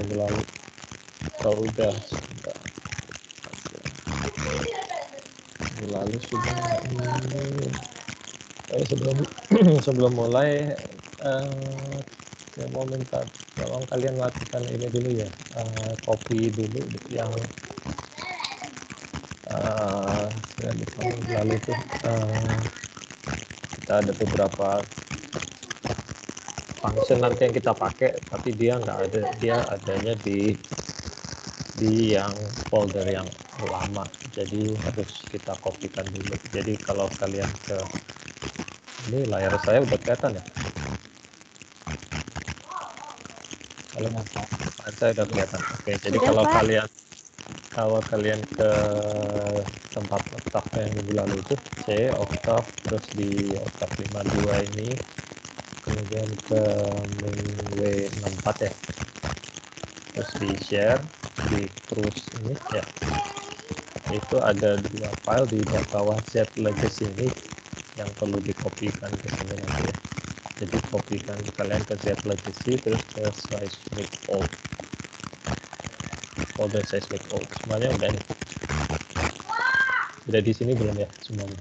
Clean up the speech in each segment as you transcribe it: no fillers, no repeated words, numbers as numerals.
minggu lalu. Kalau udah minggu lalu sudah. Sebelum mulai, saya mau minta tolong kalian lakukan ini dulu ya, copy dulu yang minggu lalu itu. Kita ada beberapa function nanti yang kita pakai, tapi dia nggak ada, dia adanya di yang folder yang lama, jadi harus kita kopikan dulu. Jadi kalau kalian ke ini, layar saya udah kelihatan ya, kalau saya udah kelihatan. Oke, jadi kalau kalian ke tempat Octave yang minggu lalu itu, C Octave, terus di Octave 52 ini, kemudian ke W64 ya, terus di share di cruise ini ya, itu ada 2 file di bawah Z legacy ini yang perlu dikopikan ke sini nanti ya. Jadi kopikan kalian ke Z legacy, terus ke seismic old, folder seismic old. Semuanya udah nih, udah di sini belum ya semuanya?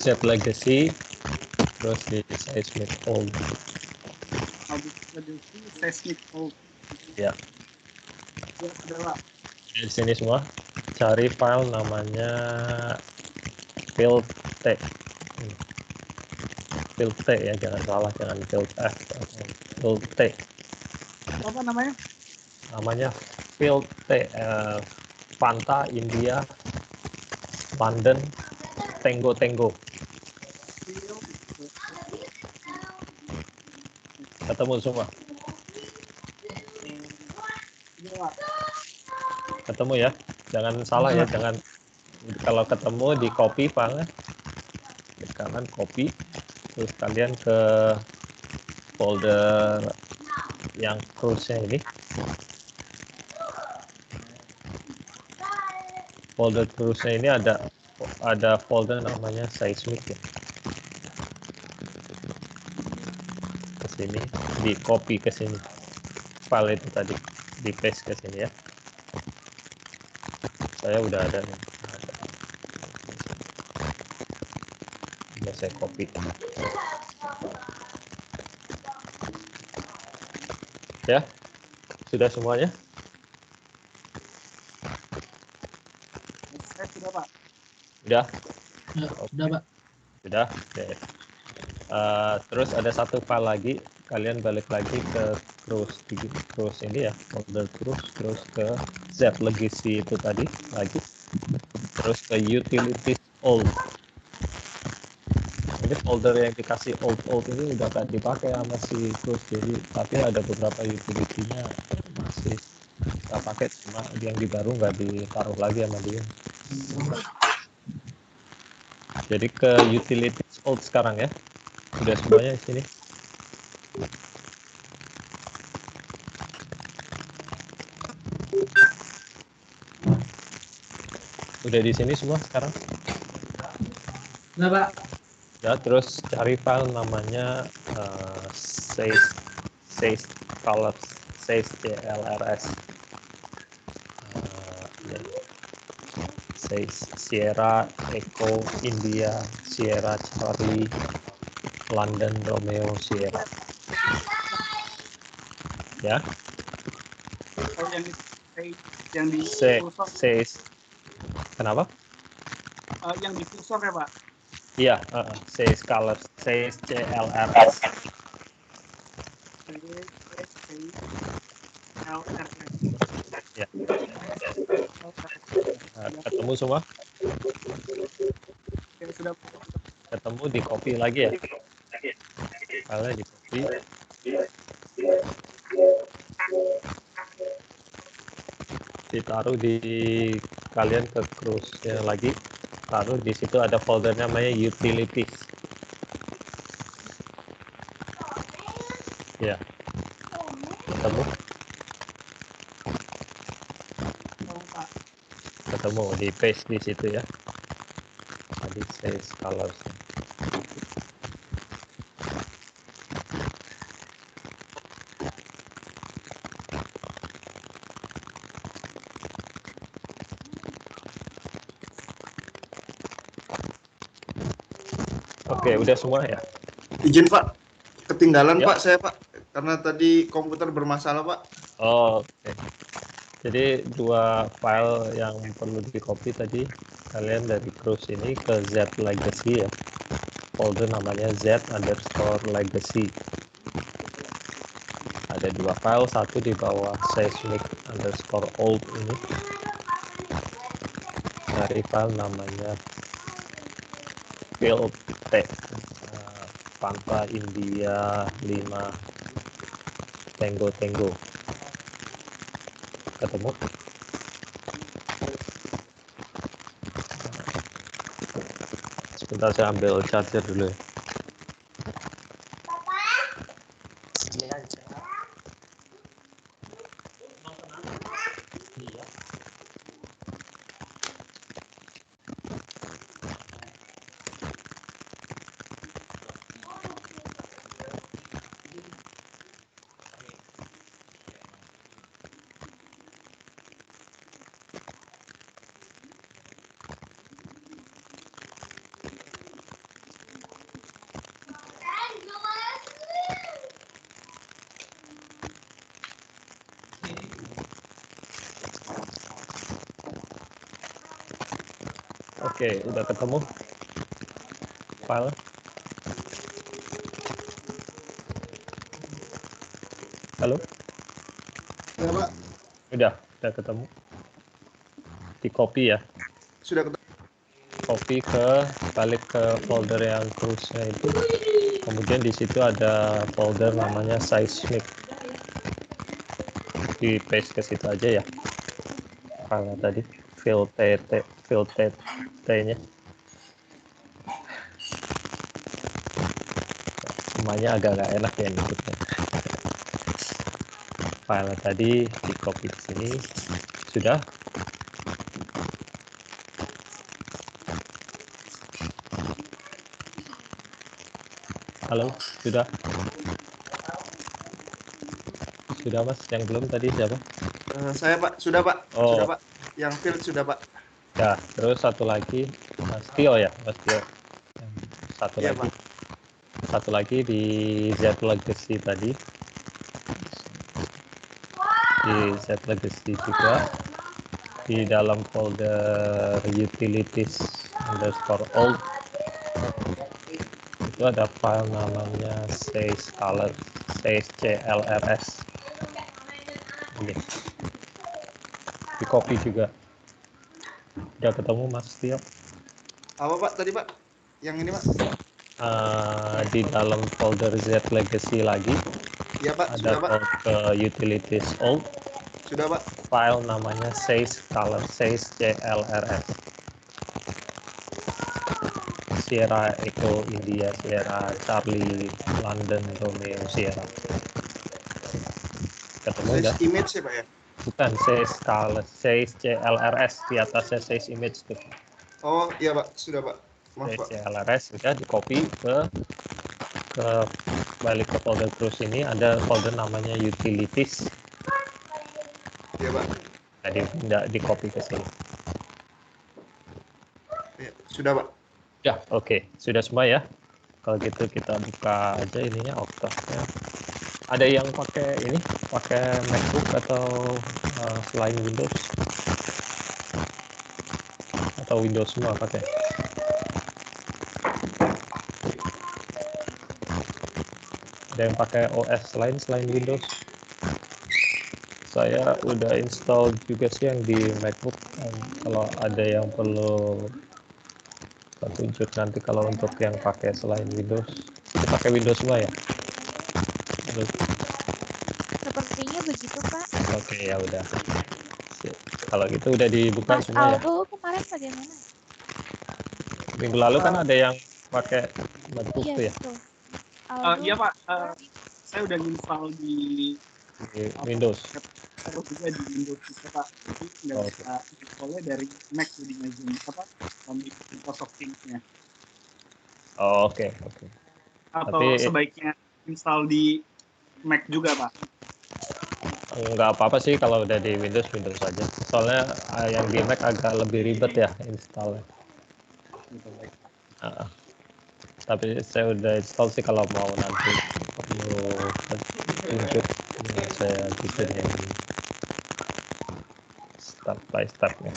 Z legacy, terus di seismic old. Seismic old. Ya. Adalah. Di sini semua cari file namanya filt T ya, jangan salah, jangan filt F, filt T. Apa namanya? Namanya filt T, Fanta India London Tango. Ketemu semua? Ketemu ya, jangan salah ya, jangan, kalau ketemu di copy filenya, di kanan copy, terus kalian ke folder yang cruise-nya ini, folder cruise-nya ini ada folder namanya seismic ya, ke sini, di copy ke sini file itu tadi, di paste ke sini ya. Saya udah ada nih, udah saya copy ya. Sudah semuanya? Sudah, Pak. Udah? Udah, Pak. Sudah? Oke. Terus ada satu file lagi, kalian balik lagi ke cruise ini ya, folder cruise, terus ke Z legacy itu tadi lagi, terus ke utilities old. Ini folder yang dikasih old ini udah gak dipakai sama si cruise, jadi tapi ada beberapa utility-nya masih kita pakai, cuma yang di baru nggak ditaruh lagi sama dia. Jadi ke utilities old sekarang ya. Udah semuanya di sini. Udah di sini semua sekarang? Udah, Pak. Ya, terus cari file namanya says colors, says CLRS. Says Sierra Echo India Sierra Charlie London Romeo Sierra. Ya. Oh, yang di kursor. Says. Kenapa? Yang di kursor ya, Pak? Iya, says colors, says CLRS. Ya. Ketemu semua? Ya, sudah. Ketemu, di copy lagi ya? Kalau di copy. Ditaruh di kalian ke cruise-nya lagi. Taruh di situ, ada folder namanya utilities. Ya. Ketemu di paste di situ ya. Tadi saya colors. Oke, udah semua ya? Izin Pak, ketinggalan Ya. Pak saya Pak, karena tadi komputer bermasalah Pak. Oh, oke. Jadi dua file yang perlu di copy tadi, kalian dari cruise ini ke Z Legacy ya. Folder namanya Z_legacy. Ada dua file, satu di bawah seismic_old ini. Dari file namanya field T. Panta India 5 Tango. Ketemu? Sebentar saya ambil charger dulu ya. Ini aja. Iya. Oke, udah ketemu file. Halo? Ya Pak, Udah ketemu. Di copy ya. sudah ketemu. Copy balik ke folder yang cruise-nya itu. Kemudian di situ ada folder namanya seismic. Di paste ke situ aja ya. File tadi field T-nya. Semuanya agak nggak enak ya nyebutnya. File tadi di copy ke sini. Sudah. Halo, sudah Mas, yang belum tadi siapa? Saya Pak, sudah Pak, Oh. sudah Pak. Yang field sudah Pak. Ya, terus satu lagi Mas Tio ya, Mas Tio. Iya, Pak. Satu lagi di Z Legacy tadi. Di Z Legacy juga di dalam folder utilities_old itu ada file namanya seisclrs. Ini di copy juga. Udah ketemu Mas Tio? Apa Pak tadi Pak? Yang ini Pak? Di dalam folder Z Legacy lagi. Iya Pak, Ada sudah Pak. folder utilities_old. Sudah Pak. File namanya seisclrs. Sierra Echo India Sierra Charlie London Romeo Sierra. Ketemu Size enggak? image ya Pak ya? Bukan seisclrs di atasnya size image tuh. Oh iya Pak, sudah Pak. Maaf Pak. seisclrs sudah di copy ke balik ke folder cruise ini, ada folder namanya utilities. Iya Pak. Jadi tidak di copy ke sini. Ya, sudah Pak. Ya, oke. Sudah semua ya. Kalau gitu kita buka aja ininya Octave-nya. Ada yang pakai MacBook atau selain Windows? Atau Windows semua pakai? Ada yang pakai OS lain selain Windows? Saya udah install juga sih yang di MacBook. Kalau ada yang perlu tunjuk nanti kalau untuk yang pakai selain Windows. Itu pakai Windows semua ya? Sepertinya begitu, Pak. Oke, ya udah. Kalau gitu udah dibuka Mas semua ya? Aldo kemarin bagaimana? Minggu lalu kan ada yang pakai MacBook Iya, tuh ya? betul. Aldo, Iya Pak, saya udah install di Di Windows. terus juga di Windows juga Pak. Jadi nggak bisa installnya dari Mac jadinya Zoom di Microsoft Teams-nya. Oh, oke. Atau Tapi sebaiknya install di Mac juga Pak. nggak apa-apa sih kalau udah di Windows saja. Soalnya yang di Mac agak lebih ribet ya installnya. Gitu, baik. tapi saya udah install sih, kalau mau nanti perlu tunjuk saya bikin yang step by stepnya.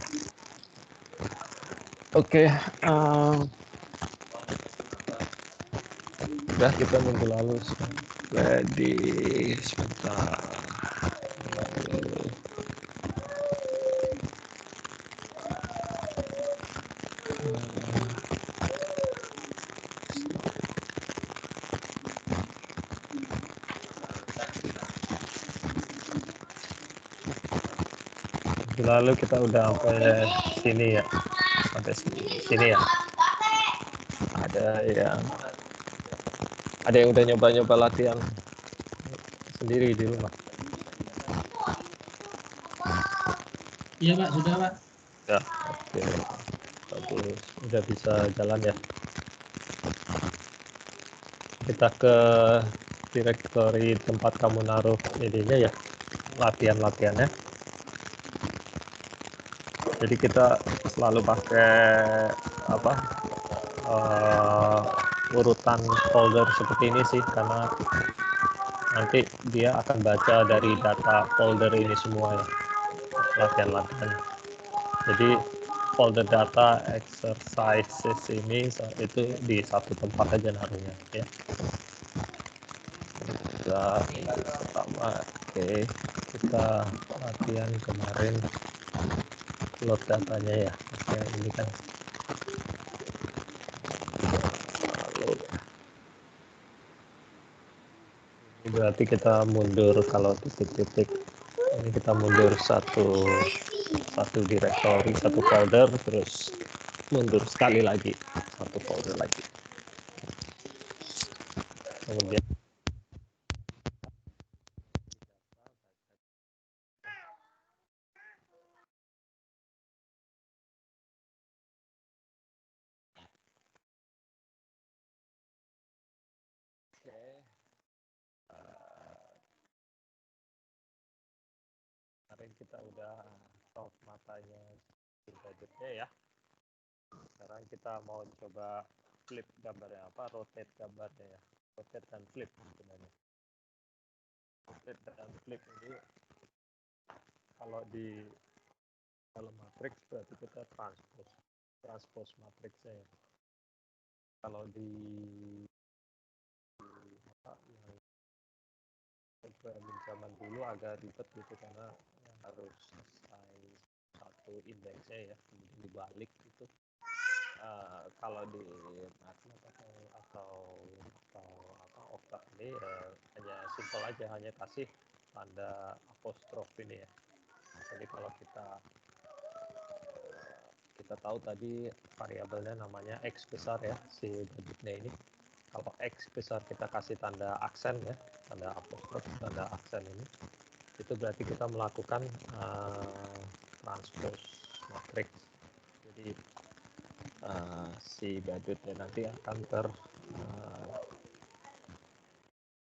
Oke, udah kita minggu lalu ready sebentar. Lalu kita udah sampai sini ya, sampai sini ya. Ada yang udah nyoba latihan sendiri di rumah. Iya Pak, sudah Pak. Ya, oke. Bagus, udah bisa jalan ya. Kita ke directory tempat kamu naruh ininya ya, latihannya. Jadi kita selalu pakai urutan folder seperti ini sih, karena nanti dia akan baca dari data folder ini semua ya, latihan. Jadi folder data exercises ini itu di satu tempat aja naruhnya ya. Pertama, oke, kita latihan kemarin load datanya ya. Oke, ini kan berarti kita mundur kalau titik-titik ini, kita mundur satu directory, satu folder, terus mundur sekali lagi satu folder lagi, kemudian kemarin kita udah stop matanya gadgetnya ya. Sekarang kita mau coba flip gambarnya, rotate gambarnya ya, rotate dan flip sebenarnya. Rotate dan flip ini kalau di dalam matrix berarti kita transpose matriksnya ya. Kalau di programming zaman dulu agak ribet gitu, karena harus selesai satu indeksnya ya, kemudian dibalik gitu. Kalau di MATLAB atau Octave ini hanya simple aja, hanya kasih tanda apostrof ini ya. Jadi kalau kita tahu tadi variabelnya namanya X besar ya, si gadgetnya ini. Kalau X besar kita kasih tanda aksen ya, tanda apostrof, tanda aksen ini, itu berarti kita melakukan transpose matrix. Jadi si gadgetnya nanti akan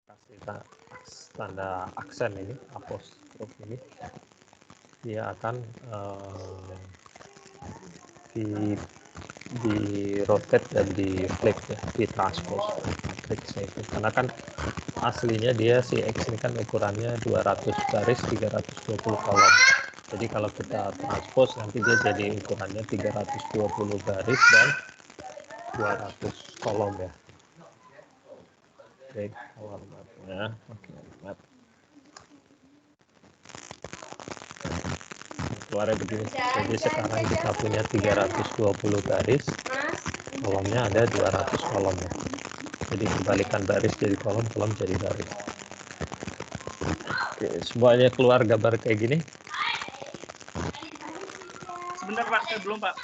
kasih tanda aksen ini, apostrof ini, dia akan di rotate dan di flip ya, di transpose matrixnya itu, karena kan aslinya dia si X ini kan ukurannya 200 garis 320 kolom. Jadi kalau kita transpose nanti dia jadi ukurannya 320 garis dan 200 kolom ya. Oke, alamatnya oke, alamat keluarnya begini. Jadi sekarang kita punya 320 garis, kolomnya ada 200 kolom ya. Jadi kembalikan baris jadi kolom jadi baris. Oke, semuanya keluar gambar kayak gini. Sebentar Pak, belum Pak.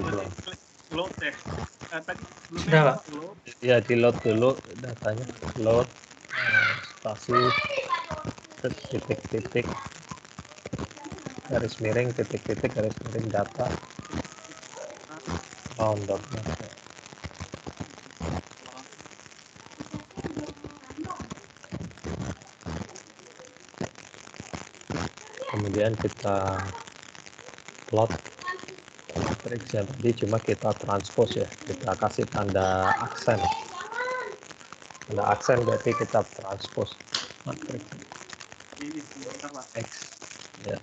Belum. Klik load deh. Tadi Sudah Pak. load. Ya, di load dulu datanya, load spasi titik-titik garis miring titik-titik garis miring data round-nya. Kemudian kita plot matriksnya tadi, cuma kita transpose ya, kita kasih tanda aksen Ada aksen berarti kita transpose matriks Ini sebentar Pak. X. Ya.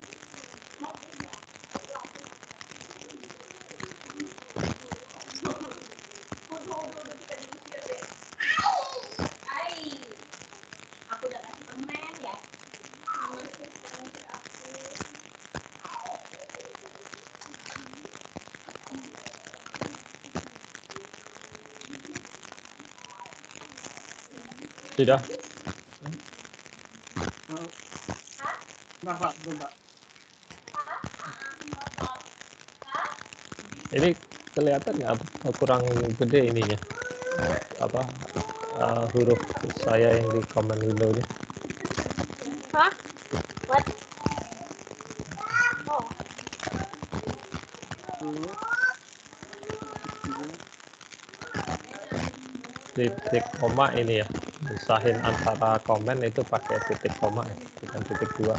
Sudah. Enggak Pak, belum Pak. Ini kelihatan nggak kurang gede ininya? Apa huruf saya yang di command window ini? Hah? What? Oh, Dulu. Titik koma ini ya. Usahain antara komen itu pakai titik koma ya, bukan titik 2.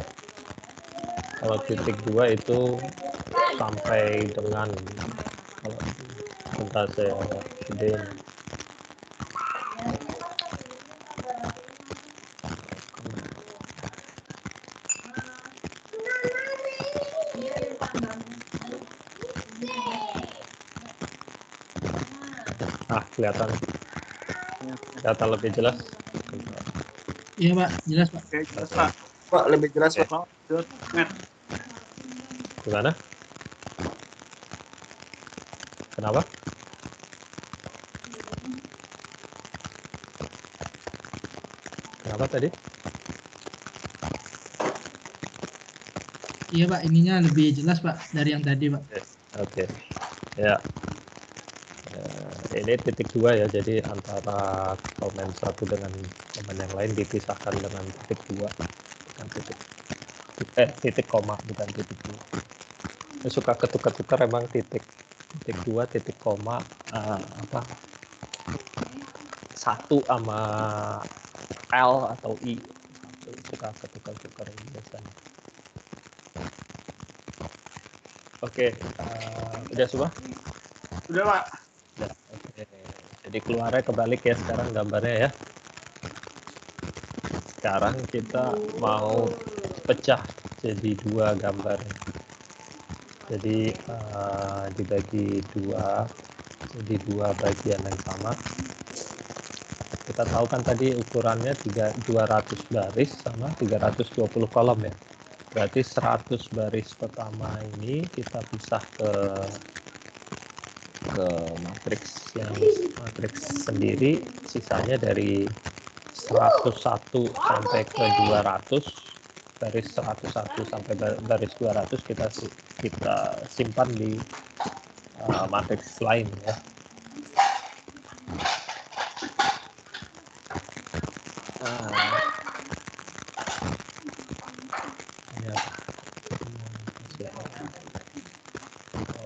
Kalau titik 2 itu sampai dengan, kalau bentar saya gedein. Kelihatan lebih jelas. Iya Pak, jelas Pak. Oke, jelas Pak. Pak, lebih jelas Pak. Kalau dot net. Gimana? Kenapa? Kenapa tadi? Iya Pak, ininya lebih jelas Pak dari yang tadi Pak. Oke. Ya. Ini titik 2 ya, jadi antara komen 1 dengan komen yang lain dipisahkan dengan titik 2, bukan titik koma, bukan titik 2. Ini suka ketukar-tukar emang titik 2, titik koma, 1 sama L atau I, suka ketukar-tukar biasanya. Oke, udah semua? Udah Pak. Ya, oke. Jadi keluarnya kebalik ya sekarang gambarnya ya. Sekarang kita mau pecah jadi 2 gambar. Jadi dibagi 2 jadi 2 bagian yang sama. Kita tahu kan tadi ukurannya 200 baris sama 320 kolom ya. Berarti 100 baris pertama ini kita pisah ke matriks sendiri, sisanya dari 101 sampai ke 200, baris 101 sampai baris 200 kita simpan di matriks lain ya.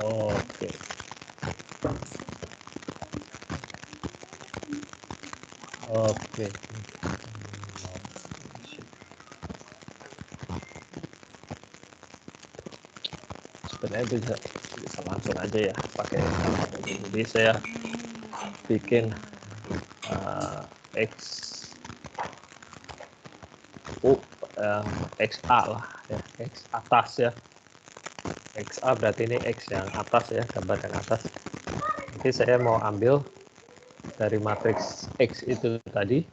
Oke. Oke. Sebenarnya bisa langsung aja ya pakai. Jadi saya bikin XA lah ya, X atas ya. XA berarti ini X yang atas ya, gambar yang atas. Nanti saya mau ambil dari matriks X itu tadi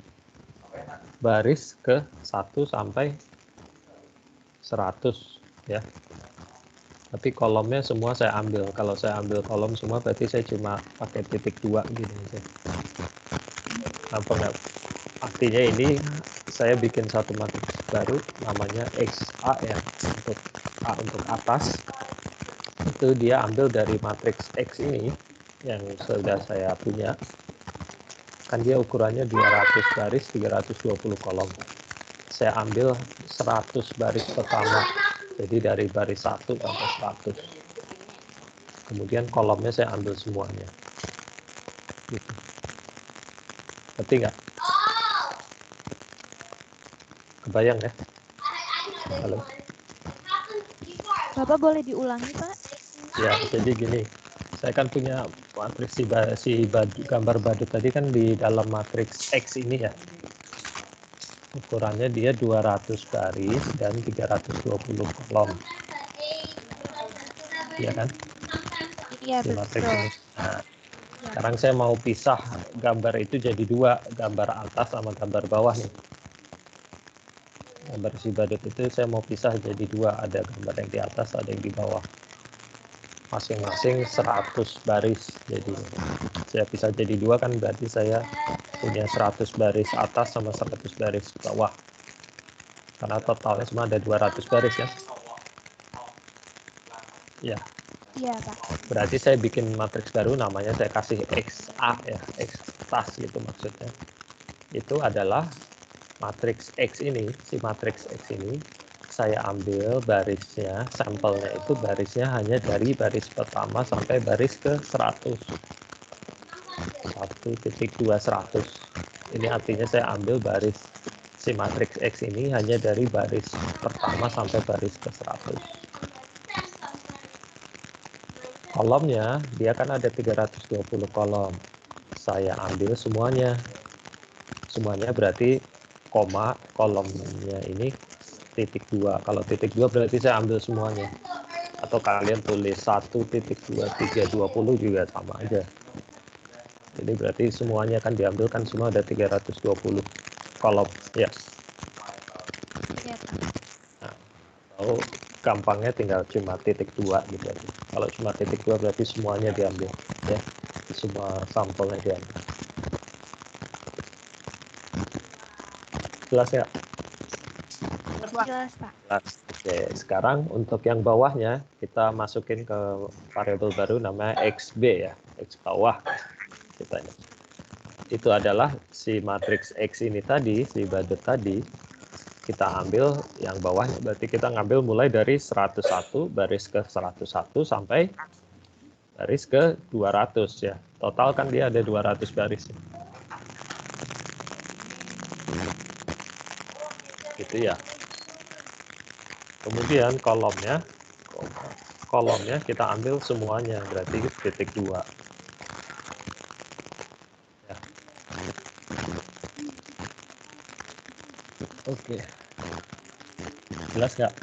baris ke 1 sampai 100 ya. Tapi kolomnya semua saya ambil. Kalau saya ambil kolom semua berarti saya cuma pakai titik 2 gini aja. Apa enggak? Artinya ini saya bikin satu matriks baru namanya XA ya, untuk A untuk atas. Itu dia ambil dari matriks X ini yang sudah saya punya. Kan dia ukurannya 200 baris, 320 kolom. Saya ambil 100 baris pertama. Jadi dari baris 1 sampai 100. Kemudian kolomnya saya ambil semuanya. Gitu. Ngerti nggak? Kebayang ya? Halo? Bapak boleh diulangi Pak? Ya, jadi gini. Saya kan punya matriks gambar badut tadi kan di dalam matriks X ini ya. Ukurannya dia 200 baris dan 320 kolom. Iya kan? Iya, Di matriks betul. ini. Nah, sekarang saya mau pisah gambar itu jadi dua, gambar atas sama gambar bawah nih. Gambar si badut itu saya mau pisah jadi dua, ada gambar yang di atas, ada yang di bawah. Masing-masing 100 baris. Jadi saya pisah jadi dua kan berarti saya punya 100 baris atas sama 100 baris bawah. Karena totalnya cuma ada 200 baris ya. Ya. Iya, Pak. Berarti saya bikin matriks baru, namanya saya kasih XA ya, X tas gitu maksudnya. Itu adalah matriks X ini, si matriks X ini saya ambil barisnya, sampelnya itu barisnya hanya dari baris pertama sampai baris ke 100. 1.200. Ini artinya saya ambil baris si matriks X ini hanya dari baris pertama sampai baris ke 100. Kolomnya dia kan ada 320 kolom. Saya ambil semuanya. Semuanya berarti koma, kolomnya ini titik 2. Kalau titik 2 berarti saya ambil semuanya. Atau kalian tulis 1.2320 juga sama aja. Jadi berarti semuanya kan diambil kan semua ada 320 kolom ya. Iya, Pak. Nah, kalau gampangnya tinggal cuma titik 2 gitu aja. Kalau cuma titik 2 berarti semuanya diambil ya. Semua sampelnya diambil. Jelas ya? Jelas, Pak. Jelas. Oke, sekarang untuk yang bawahnya kita masukin ke variabel baru namanya XB ya, X bawah. Itu adalah si matriks X ini tadi, si badut tadi, kita ambil yang bawahnya, berarti kita ngambil mulai dari 101 baris ke 101 sampai baris ke 200 ya. Total kan dia ada 200 baris. Gitu ya. Kemudian kolomnya kita ambil semuanya, berarti titik 2. Ya. Oke. Jelas nggak?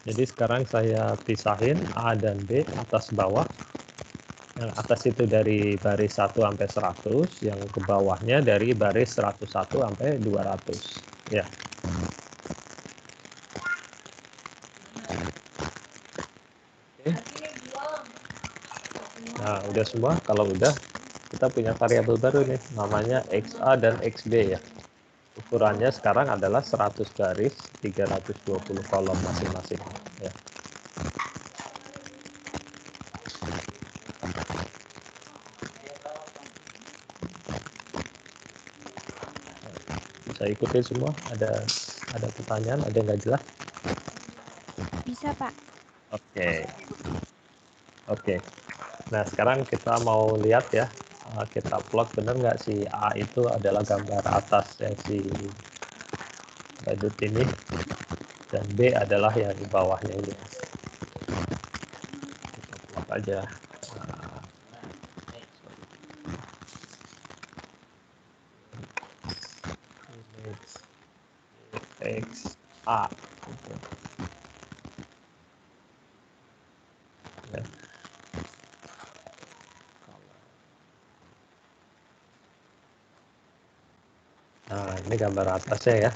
Jadi sekarang saya pisahin A dan B atas bawah. Yang atas itu dari baris 1 sampai 100, yang ke bawahnya dari baris 101 sampai 200. Ya. Oke. Nah, udah semua. Kalau udah, kita punya variabel baru nih, namanya XA dan XB ya. Ukurannya sekarang adalah 100 baris, 320 kolom masing-masing. Ya. Bisa ikutin semua? Ada pertanyaan? Ada yang nggak jelas? Bisa, Pak. Oke. Nah, sekarang kita mau lihat ya. Kita plot benar nggak si A itu adalah gambar atas yang si badut ini, dan B adalah yang di bawahnya ini. Kita plot aja. X A. Ya. Nah, ini gambar atasnya ya.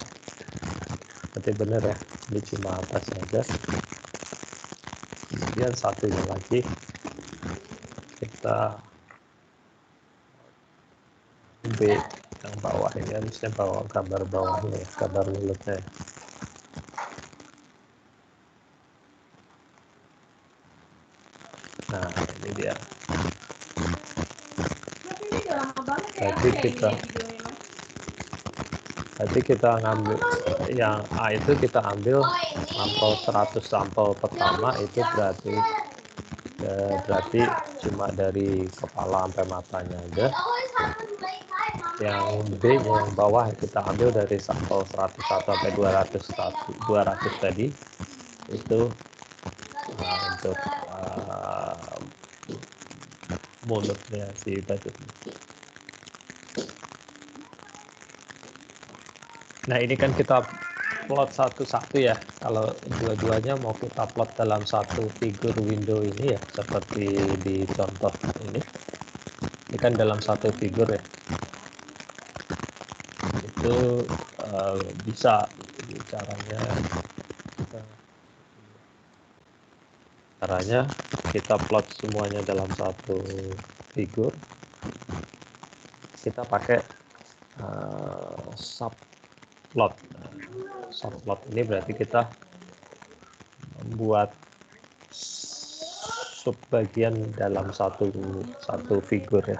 Berarti benar ya, ini cuma atasnya aja. Kemudian satunya lagi kita B yang bawah ini, harusnya bawa gambar bawahnya, gambar mulutnya. Nah, ini dia. Jadi kita ngambil yang A itu, kita ambil sampel 100 sampel pertama itu berarti cuma dari kepala sampai matanya aja. Yang B yang bawah kita ambil dari sampel 101 sampai 200 tadi, itu untuk mulutnya si badut. Nah ini kan kita plot satu-satu ya. Kalau dua-duanya mau kita plot dalam satu figur window ini ya, seperti di contoh ini. Ini kan dalam satu figur ya. Itu bisa caranya kita plot semuanya dalam satu figur. Kita pakai subplot. Subplot ini berarti kita membuat subbagian dalam satu figur ya.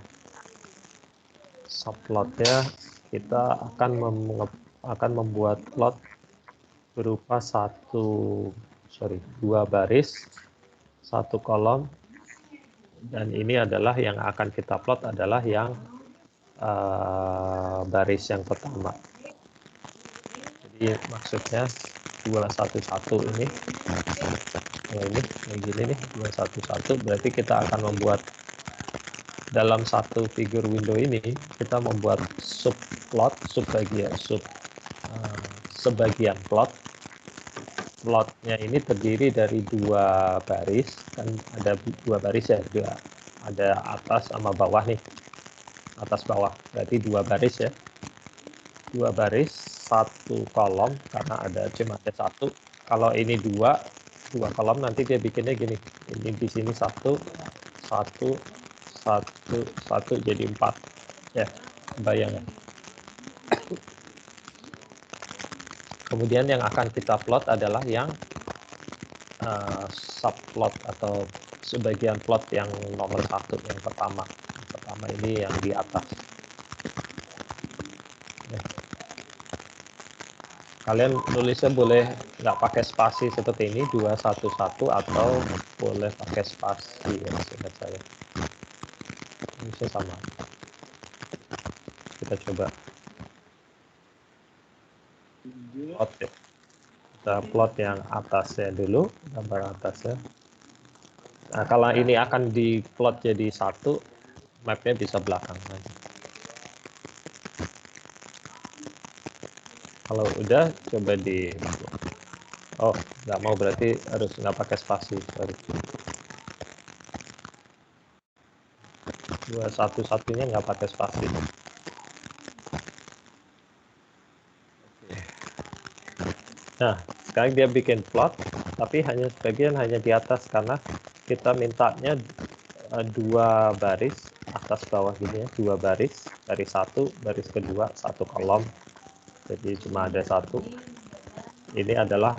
Subplotnya kita akan membuat plot berupa dua baris, satu kolom, dan ini adalah yang akan kita plot adalah yang baris yang pertama. Jadi maksudnya 211 ini, kayak gini nih, 211 berarti kita akan membuat dalam satu figur window ini kita membuat subplot, sebagian plot. Plotnya ini terdiri dari dua baris, kan ada dua baris ya, ada atas sama bawah nih, atas bawah berarti dua baris ya, dua baris satu kolom karena cuma ada satu. Kalau ini dua kolom nanti dia bikinnya gini, ini di sini satu jadi 4 ya, bayangkan. Kemudian yang akan kita plot adalah yang subplot atau sebagian plot yang nomor 1, yang pertama ini yang di atas. Kalian nulisnya boleh nggak pakai spasi seperti ini 211 atau boleh pakai spasi ya, seingat saya. Ini sama. Kita coba plot ya. Kita plot yang atasnya dulu, gambar atasnya. Nah, kalau ini akan diplot jadi satu, mapnya bisa belakang. Kalau udah, coba oh, nggak mau berarti harus nggak pakai spasi. Sorry. 211-nya nggak pakai spasi. Nah, sekarang dia bikin plot, tapi sebagian hanya di atas karena kita mintanya dua baris atas bawah gini ya, dua baris satu, baris kedua satu kolom, jadi cuma ada satu. Ini adalah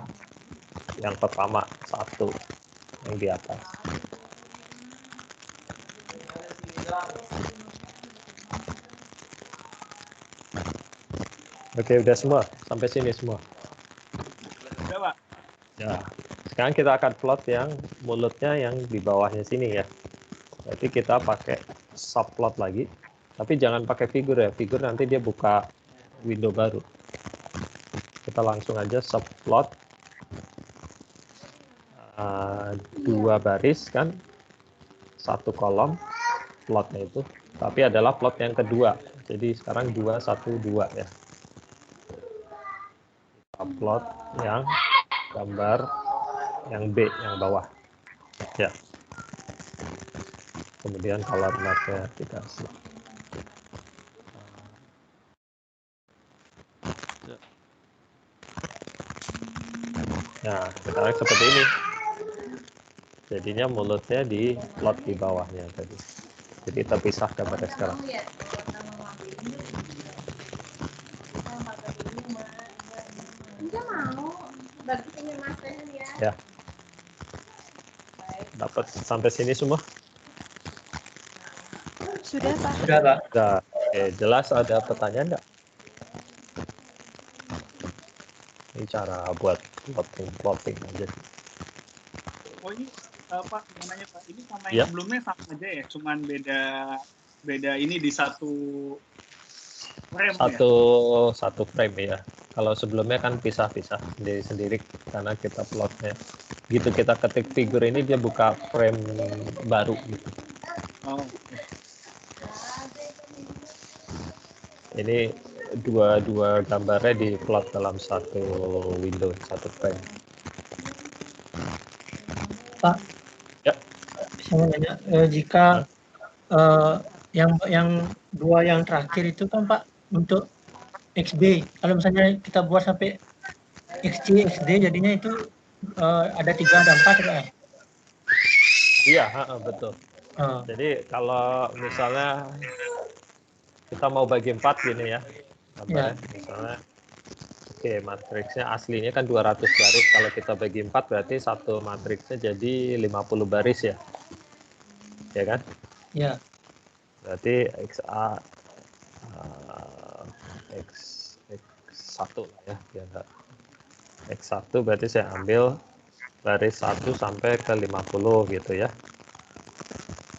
yang pertama, satu yang di atas. Oke, udah semua sampai sini semua. Udah, Pak. Ya, sekarang kita akan plot yang mulutnya yang di bawahnya sini ya. Berarti kita pakai subplot lagi, tapi jangan pakai figur ya. Figur nanti dia buka window baru. Kita langsung aja subplot dua baris kan, satu kolom plotnya itu, tapi adalah plot yang kedua. Jadi sekarang 212 ya. Plot yang gambar yang B yang bawah ya. Kemudian color mapnya dikasih. Nah, sekarang seperti ini. Jadinya mulutnya di plot di bawahnya tadi. Jadi terpisah gambarnya sekarang. Ya. Dapat sampai sini semua? Sudah, Pak. Sudah, Pak. Sudah. Oke, jelas ada pertanyaan nggak? Ini cara buat plotting aja. Oh ini Pak, mau nanya Pak, ini sama Ya. yang sebelumnya sama aja ya, cuman beda ini di satu Frame ya? Satu frame ya. Kalau sebelumnya kan pisah-pisah sendiri-sendiri karena kita plotnya. Gitu kita ketik figur ini dia buka frame baru gitu. Oh, oke. Ini dua gambarnya di plot dalam satu window, satu frame. Pak. Ya. Saya mau nanya, jika yang dua yang terakhir itu kan Pak untuk XB. Kalau misalnya kita buat sampai XC, XD jadinya itu ada 3, ada 4 Pak. Iya, betul. Jadi kalau misalnya kita mau bagi 4 gini ya, gambarnya, misalnya, oke, matriksnya aslinya kan 200 baris. Kalau kita bagi 4 berarti satu matriksnya jadi 50 baris ya, ya kan? Iya. Berarti XA X1 lah ya, biar enggak. X1 berarti saya ambil baris 1 sampai ke 50 gitu ya.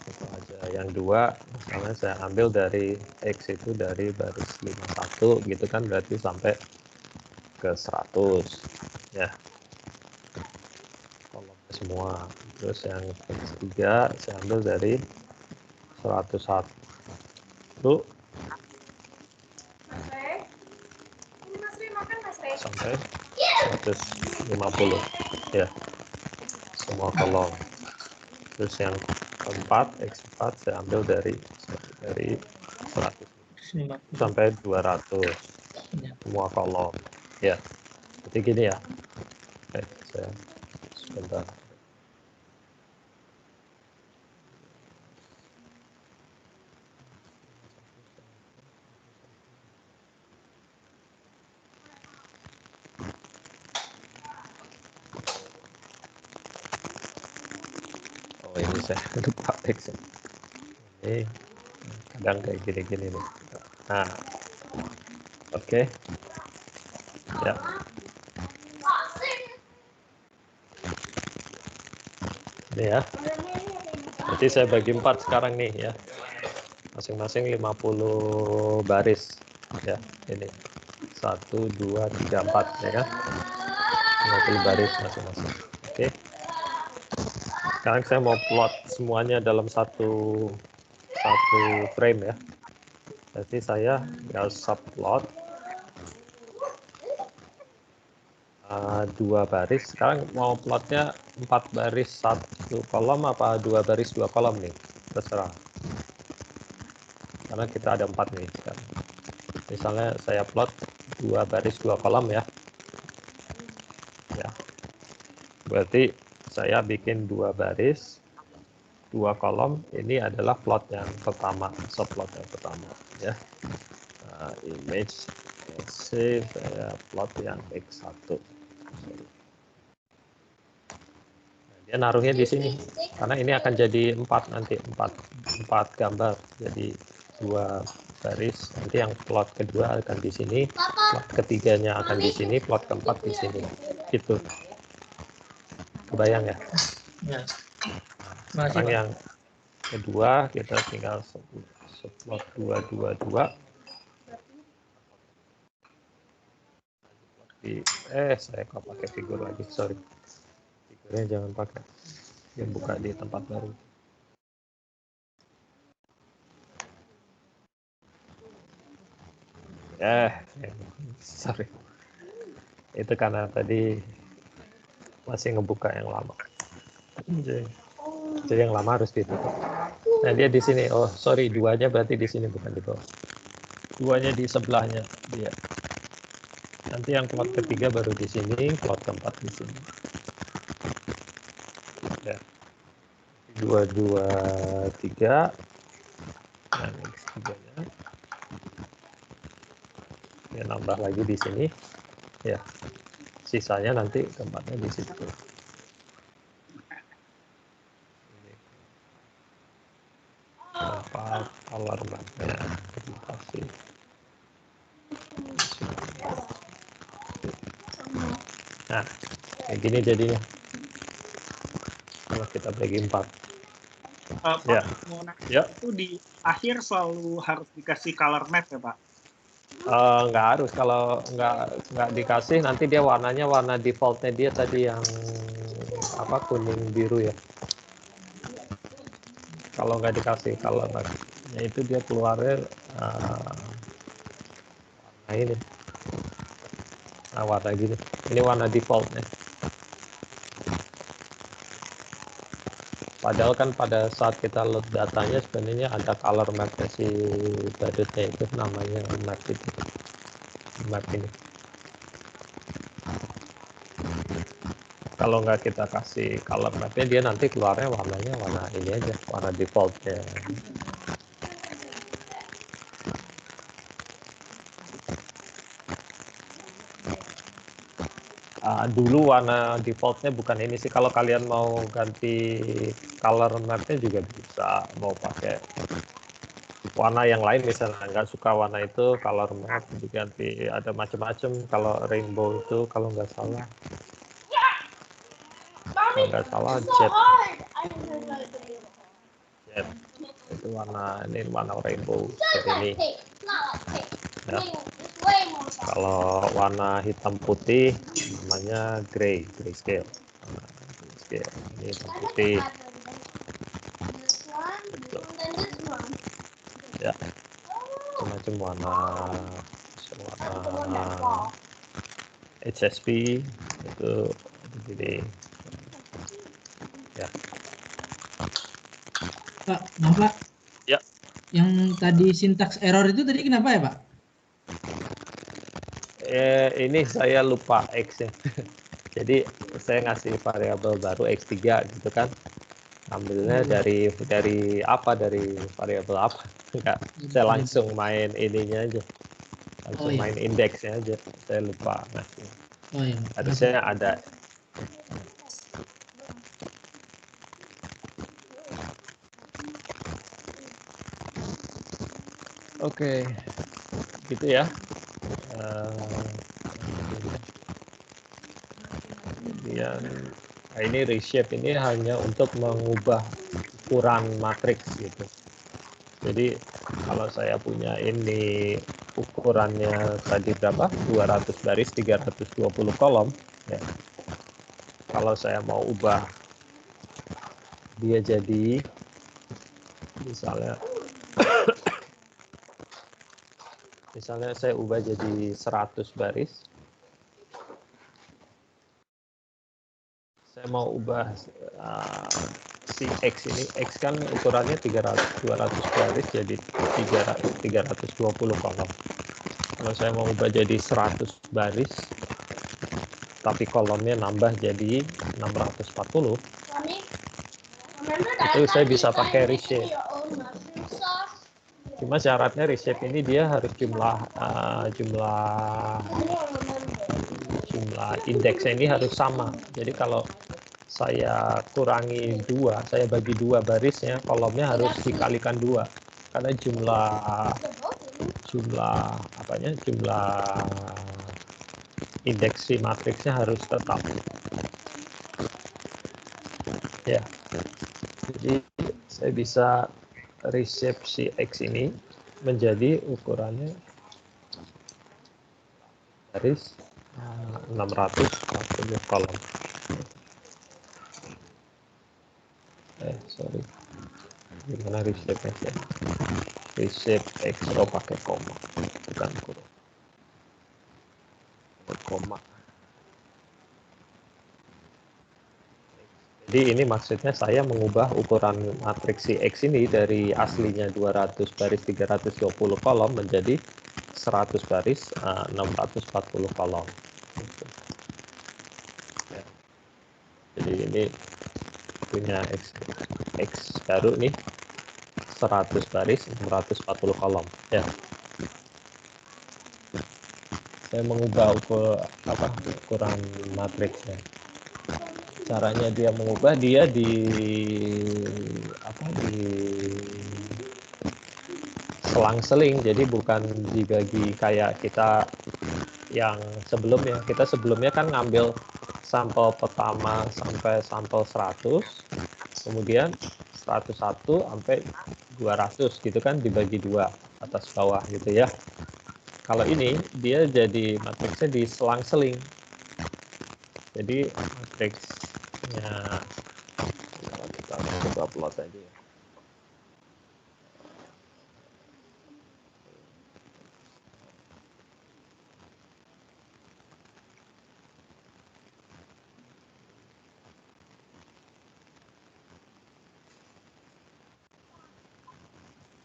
Itu aja. Yang 2 misalnya saya ambil dari X itu dari baris 51 gitu kan, berarti sampai ke 100 ya. Kolomnya semua. Terus yang X3 saya ambil dari 101 sampai 150 ya, semua kolom. Terus yang keempat X4 saya ambil dari 100 sampai 200 semua kolom ya. Jadi gini ya. Saya sebentar. Oh ini saya lupa X. Ini kadang kayak gini-gini nih. Nah, oke. Ya. Ini ya. Berarti saya bagi 4 sekarang nih ya. Masing-masing 50 baris ya. Ini 1 2 3 4 ya kan. 50 baris masing-masing. Oke. Sekarang saya mau plot semuanya dalam satu frame ya. Berarti saya subplot 2 baris. Sekarang mau plotnya 4 baris 1 kolom apa 2 baris 2 kolom nih, terserah. Karena kita ada 4 nih sekarang. Misalnya saya plot 2 baris 2 kolom ya. Ya. Berarti saya bikin 2 baris 2 kolom. Ini adalah plot yang pertama, subplot yang pertama ya. Image save, saya plot yang X1. Dia naruhnya di sini karena ini akan jadi 4 nanti, 4 gambar, jadi 2 baris. Nanti yang plot kedua akan di sini, plot ketiganya akan di sini, plot keempat di sini gitu. Kebayang ya? Ya. Sekarang yang kedua kita tinggal subplot 2 saya kok pakai figur lagi, sorry, figurnya jangan pakai, yang buka di tempat baru. Sorry, itu karena tadi masih ngebuka yang lama, jadi yang lama harus ditutup. Nah dia di sini, oh sorry, 2-nya berarti di sini bukan di bawah, 2-nya di sebelahnya dia. Nanti yang plot ketiga baru di sini, plot keempat di sini. Ya. 2 2 3. Nah, X3-nya. Ya nambah lagi di sini. Ya. Sisanya nanti tempatnya di situ. Tempat alarmnya dikasih. Nah, kayak gini jadinya. Kalau kita bagi 4. Pak, Ya. mau nanya, itu di akhir selalu harus dikasih color map ya Pak? Nggak harus, kalau nggak dikasih nanti dia warnanya warna defaultnya dia tadi yang apa, kuning biru ya. Kalau nggak dikasih color, ya itu dia keluarnya warna ini, warna gini. Ini warna defaultnya. Padahal kan pada saat kita load datanya sebenarnya ada color map-nya si badutnya itu, namanya map itu. Map ini. Kalau nggak kita kasih color map-nya, dia nanti keluarnya warnanya warna ini aja, warna defaultnya. Dulu warna defaultnya bukan ini sih. Kalau kalian mau ganti color map-nya juga bisa, mau pakai warna yang lain misalnya nggak suka warna itu, color map diganti ada macam-macam. Kalau rainbow itu kalau nggak salah jet itu warna, ini warna rainbow seperti ini ya. Kalau warna hitam putih namanya grayscale. Ini hitam putih ya, macam warna HSP itu begini ya. Pak, maaf Pak. Ya. Yang tadi sintaks error itu tadi kenapa ya Pak? Ini saya lupa X ya. Jadi saya ngasih variabel baru X3 gitu kan. Ambilnya dari variabel apa? Enggak, saya langsung main ininya aja. Langsung main indeksnya aja. Saya lupa ngasih. Oh iya. Harusnya ada. Oke, gitu ya. Kemudian ini reshape ini hanya untuk mengubah ukuran matriks gitu. Jadi kalau saya punya ini ukurannya tadi berapa? 200 baris 320 kolom ya. Kalau saya mau ubah dia jadi misalnya saya ubah jadi 100 baris. Saya mau ubah si X ini, X kan ukurannya 200 baris jadi 320 kolom. Kalau saya mau ubah jadi 100 baris tapi kolomnya nambah jadi 640, itu saya bisa pakai reshape. Cuma syaratnya reshape ini dia harus jumlah indeksnya ini harus sama. Jadi kalau saya kurangi 2, saya bagi 2 barisnya, kolomnya harus dikalikan 2 karena jumlah indeks si matriksnya harus tetap ya. Jadi saya bisa reshape si X ini menjadi ukurannya baris 640 kolom. Sorry, gimana reshape X ya? Reshape X pakai koma, bukan kurung. Koma. Jadi ini maksudnya saya mengubah ukuran matriks si X ini dari aslinya 200 baris 320 kolom menjadi 100 baris 640 kolom. Jadi ini punya X baru nih 100 baris 640 kolom ya. Saya mengubah ukuran matriksnya. Caranya dia mengubah dia selang-seling, jadi bukan dibagi kayak kita yang sebelumnya. Kita sebelumnya kan ngambil sampel pertama sampai sampel 100, kemudian 101 sampai 200 gitu kan, dibagi 2 atas bawah gitu ya. Kalau ini dia jadi matriksnya diselang-seling. Jadi matriksnya kalau kita coba plot aja ya.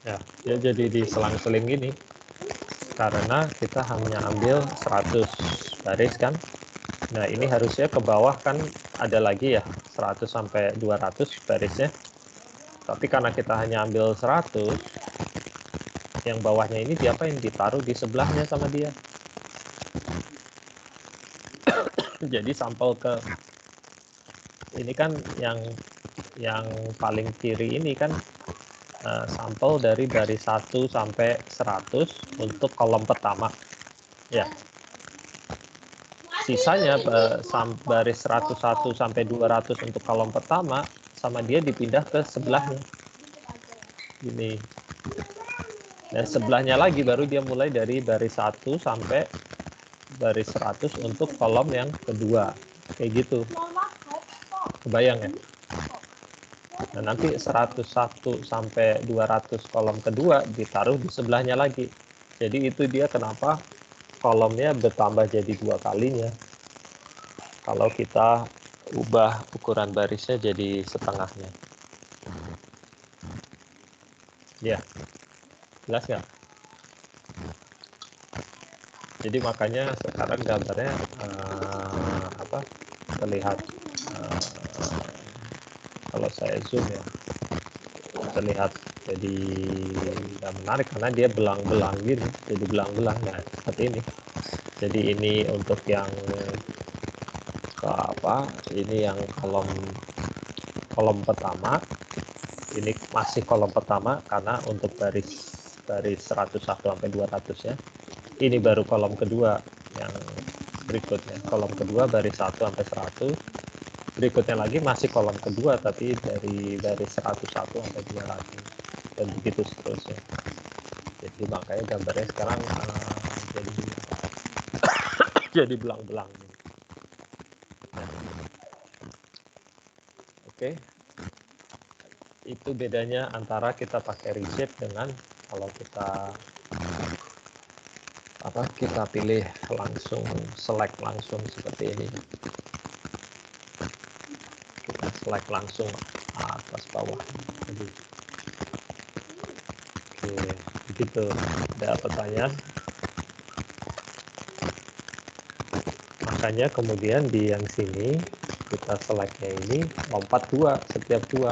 Ya, dia jadi diselang-seling gini karena kita hanya ambil 100 baris kan. Nah, ini harusnya ke bawah kan ada lagi ya 100 sampai 200 barisnya. Tapi karena kita hanya ambil 100, yang bawahnya ini diapain? Ditaruh di sebelahnya sama dia. Jadi sampel ke ini kan yang paling kiri ini kan sampel dari baris 1 sampai 100 untuk kolom pertama. Ya. Sisanya baris 101 sampai 200 untuk kolom pertama sama dia dipindah ke sebelahnya. Gini. Dan sebelahnya lagi baru dia mulai dari baris 1 sampai baris 100 untuk kolom yang kedua. Kayak gitu. Kebayang ya? Nah, nanti 101 sampai 200 kolom kedua ditaruh di sebelahnya lagi. Jadi itu dia kenapa kolomnya bertambah jadi 2 kalinya. Kalau kita ubah ukuran barisnya jadi setengahnya. Ya, jelas nggak? Jadi makanya sekarang gambarnya terlihat kalau saya zoom ya terlihat jadi nggak menarik karena dia belang-belang gini, jadi belang-belang. Nah, seperti ini. Jadi ini untuk yang ini yang kolom pertama, ini masih kolom pertama karena untuk baris 101 sampai 200 ya. Ini baru kolom kedua yang berikutnya, kolom kedua baris 1 sampai 100. Berikutnya lagi masih kolom kedua tapi dari baris 101 sampai 200 dan begitu seterusnya. Jadi makanya gambarnya sekarang jadi belang-belang. Oke. Itu bedanya antara kita pakai reshape dengan kalau kita pilih langsung, select langsung seperti ini. Kita select langsung atas bawah. Jadi, oke, begitu. Ada pertanyaan? Makanya kemudian di yang sini kita selectnya ini lompat 2 setiap 2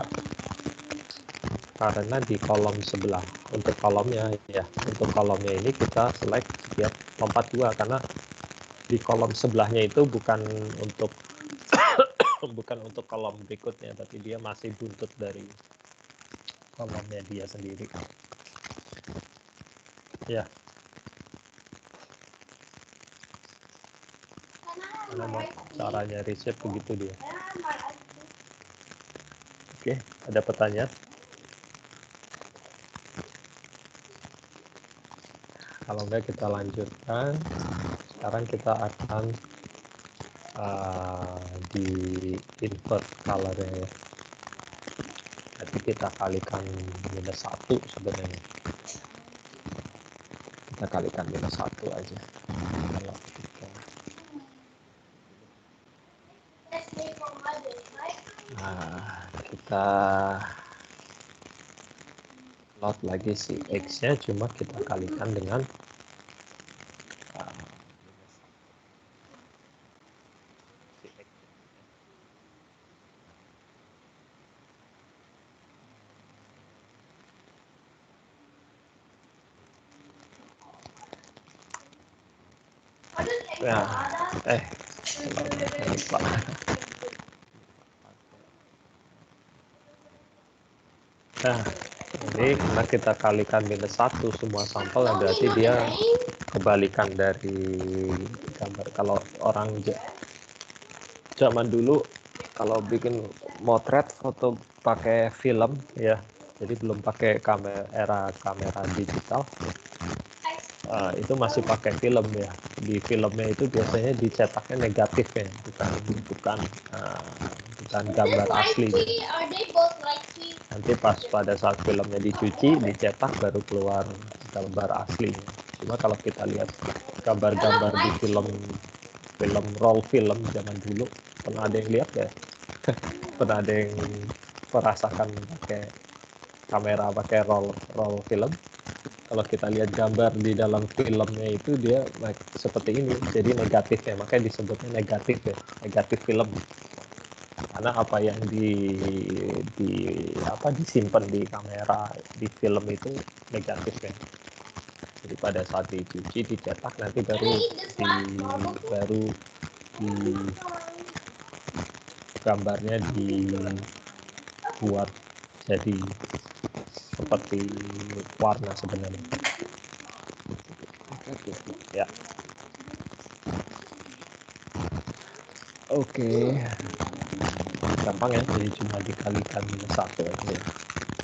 karena di kolom sebelah untuk kolomnya ini kita select setiap lompat 2 karena di kolom sebelahnya itu bukan untuk kolom berikutnya tapi dia masih buntut dari kolomnya dia sendiri ya. Karena caranya reshape begitu dia. Oke, ada pertanyaan? Kalau enggak kita lanjutkan. Sekarang kita akan di invert color-nya ya. Jadi kita kalikan -1 sebenarnya. Kita kalikan -1 aja. Kalau kita kita plot lagi si X-nya, cuma kita kalikan dengan lupa. Nah, ini karena kita kalikan -1 semua sampel, berarti dia kebalikan dari gambar. Kalau orang zaman dulu kalau bikin motret foto pakai film ya, jadi belum pakai kamera digital, itu masih pakai film ya. Di filmnya itu biasanya dicetaknya negatif ya, bukan gambar asli. Nanti pas pada saat filmnya dicuci, dicetak baru keluar gambar asli. Cuma kalau kita lihat gambar-gambar di film roll film zaman dulu, pernah ada yang lihat ya? Pernah ada yang merasakan pakai kamera pakai roll film? Kalau kita lihat gambar di dalam filmnya itu dia seperti ini, jadi negatif ya, makanya disebutnya negatif ya, negatif film. Karena apa yang disimpan di kamera di film itu negatif ya. Jadi pada saat dicuci, dicetak, nanti baru gambarnya dibuat jadi seperti warna sebenarnya. Ya. Oke. Gampang ya, jadi cuma dikalikan 1 aja.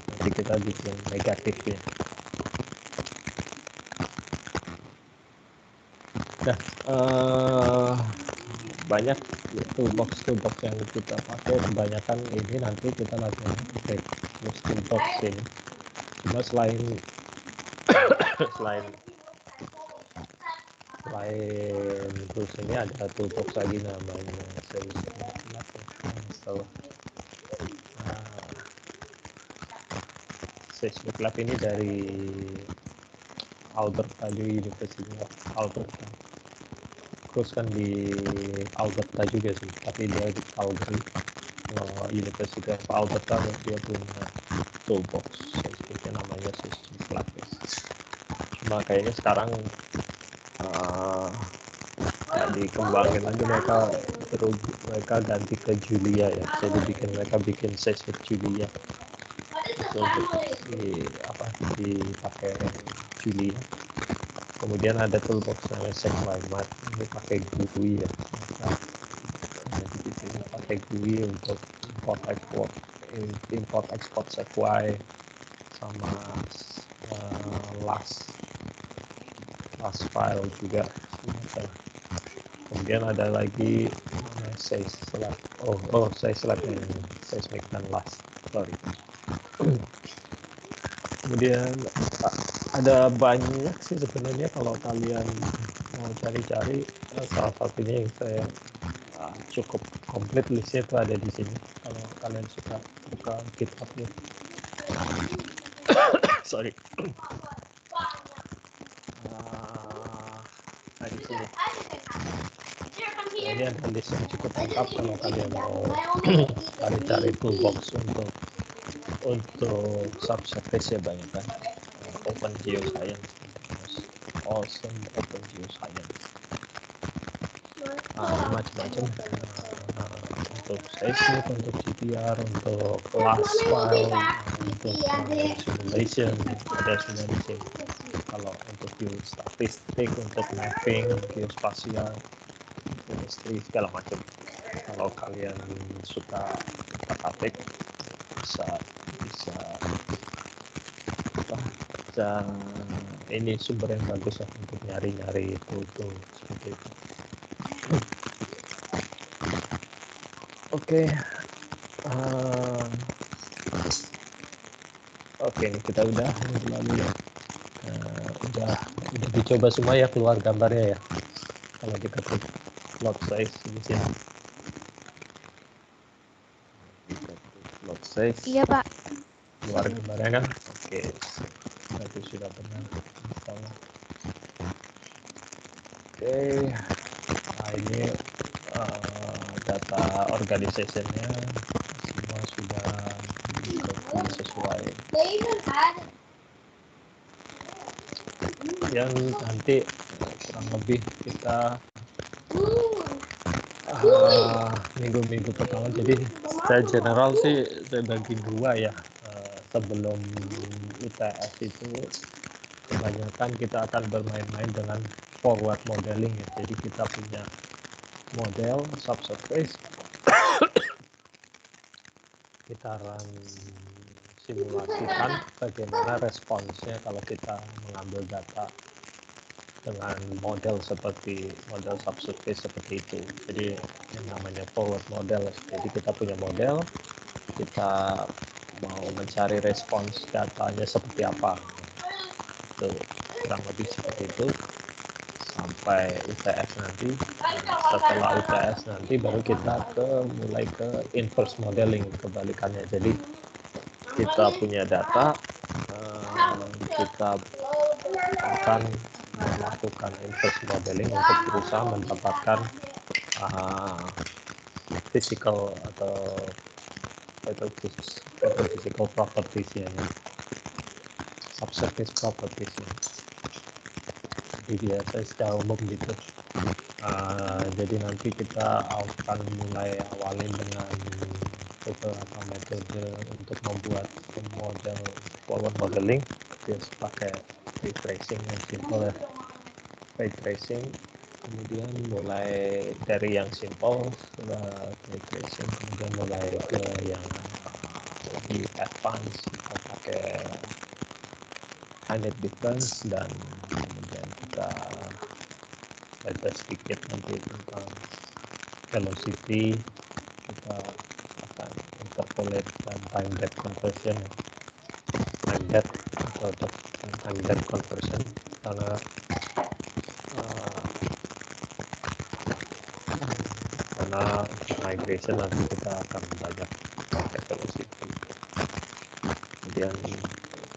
Nanti kita bikin negatifnya. Nah, banyak toolbox yang kita pakai, kebanyakan ini nanti kita latihan pakai toolbox ini. Cuma selain tools ini ada toolbox lagi namanya Seismic Lab ini dari Alberta University of Alberta. Terus kan di Alberta juga sih, tapi dia di Calgary. University of Alberta dia punya toolbox seismiknya namanya Seismic Lab. Cuma kayaknya sekarang nggak dikembangin lagi, mereka ganti ke Julia ya, jadi mereka bikin Seismic Julia itu untuk dipakai Julia. Kemudian ada toolbox namanya Sequoia, ini pakai GUI ya, ini pakai GUI untuk import export Sequoia sama last file juga. Kemudian ada lagi Seismic Seismic dan last, sorry. Kemudian ada banyak sih sebenarnya kalau kalian mau cari-cari, salah satunya yang saya cukup komplit listnya itu ada di sini. Kalau kalian suka buka GitHub-nya. Sorry. Di sini. Ini ada list yang cukup lengkap kalau kalian mau cari-cari toolbox untuk subsurface ya, banyak kan. Open Geoscience, awesome Open Geoscience, macam-macam. Untuk seismic, untuk GPR, untuk class file, untuk simulation, ada semua di sini. Kalau untuk geostatistik, untuk mapping, geospasial, chemistry, segala macam. Kalau kalian suka atik, bisa ini sumber yang bagus lah untuk nyari-nyari itu seperti itu. Oke, ini kita udah dicoba semua ya, keluar gambarnya ya. Kalau diketik plot size di sini. Plot size. Iya, Pak. Keluar gambarnya kan? Oke. Berarti sudah pernah install. Oke. Nah, ini data organization-nya semua sudah di-copy sesuai yang nanti kurang lebih kita minggu-minggu pertama. Jadi saya general sih saya bagi 2 ya. Sebelum UTS itu kebanyakan kita akan bermain-main dengan forward modeling ya. Jadi kita punya model subsurface, kita simulasikan bagaimana responsnya kalau kita mengambil data dengan model seperti model subsurface seperti itu. Jadi yang namanya forward model. Jadi kita punya model, kita mau mencari respons datanya seperti apa. Itu kurang lebih seperti itu sampai UTS nanti. Setelah UTS nanti baru kita mulai ke inverse modeling, kebalikannya. Jadi kita punya data, kita akan melakukan inverse modeling untuk berusaha mendapatkan physical atau physical properties-nya, subsurface properties-nya. Jadi biasa secara umum gitu. Jadi nanti kita akan mulai awalin dengan beberapa metode untuk membuat model forward modeling. Biasa pakai ray tracing yang simple ya. Ray tracing, kemudian mulai dari yang simple sudah ray tracing, kemudian mulai ke yang lebih advance, kita pakai finite difference, dan kemudian kita belajar sedikit nanti tentang velocity, kita akan interpolate dan time depth conversion, time depth conversion, karena migration nanti kita akan belajar pakai velocity. Kemudian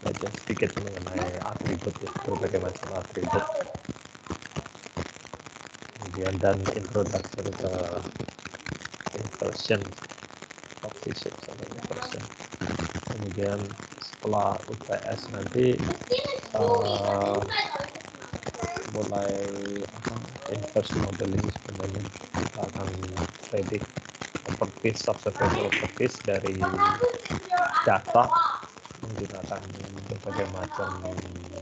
belajar sedikit mengenai atribut, berbagai macam atribut. Kemudian dan introduction ke inversion of physics atau inversion. Kemudian setelah UTS nanti mulai inverse modeling, sebenarnya kita akan predict properties, subsurface properties dari data menggunakan berbagai macam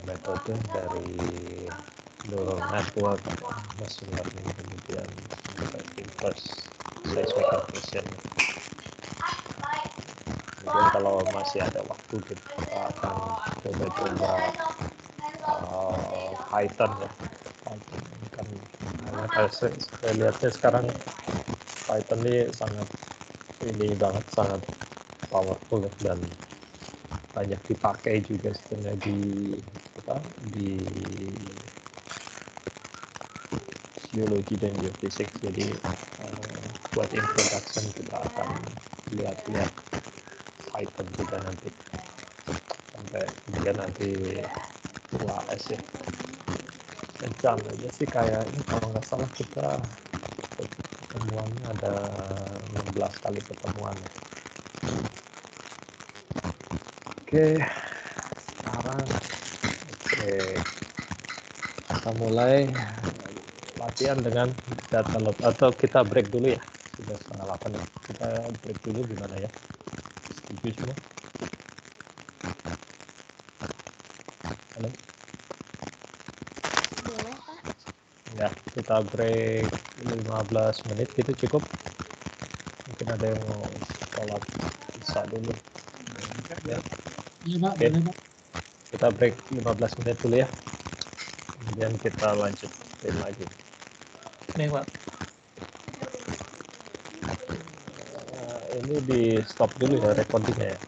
metode, dari neural network, machine learning, kemudian inverse seismic. Kemudian kalau masih ada waktu kita akan coba-coba Python ya. Python kan karena saya lihatnya sekarang Python ini sangat powerful dan banyak dipakai juga sebenarnya di geologi dan geofisik. Jadi buat introduction kita akan lihat Python juga nanti, sampai kemudian nanti UAS ya. Rencananya sih kayak ini kalau nggak salah kita pertemuannya ada 16 kali pertemuan. Oke, sekarang kita mulai latihan dengan data load, atau kita break dulu ya, sudah 7:30 ya. Kita break dulu gimana ya, setuju semua? Halo? Boleh, Pak. Ya, kita break 15 menit gitu cukup. Mungkin ada yang mau sholat isya dulu ya. Iya Pak, Oke. boleh Pak. Kita break 15 menit dulu ya, kemudian kita lanjut lagi. Baik, Pak. Ini di stop dulu ya recordingnya ya.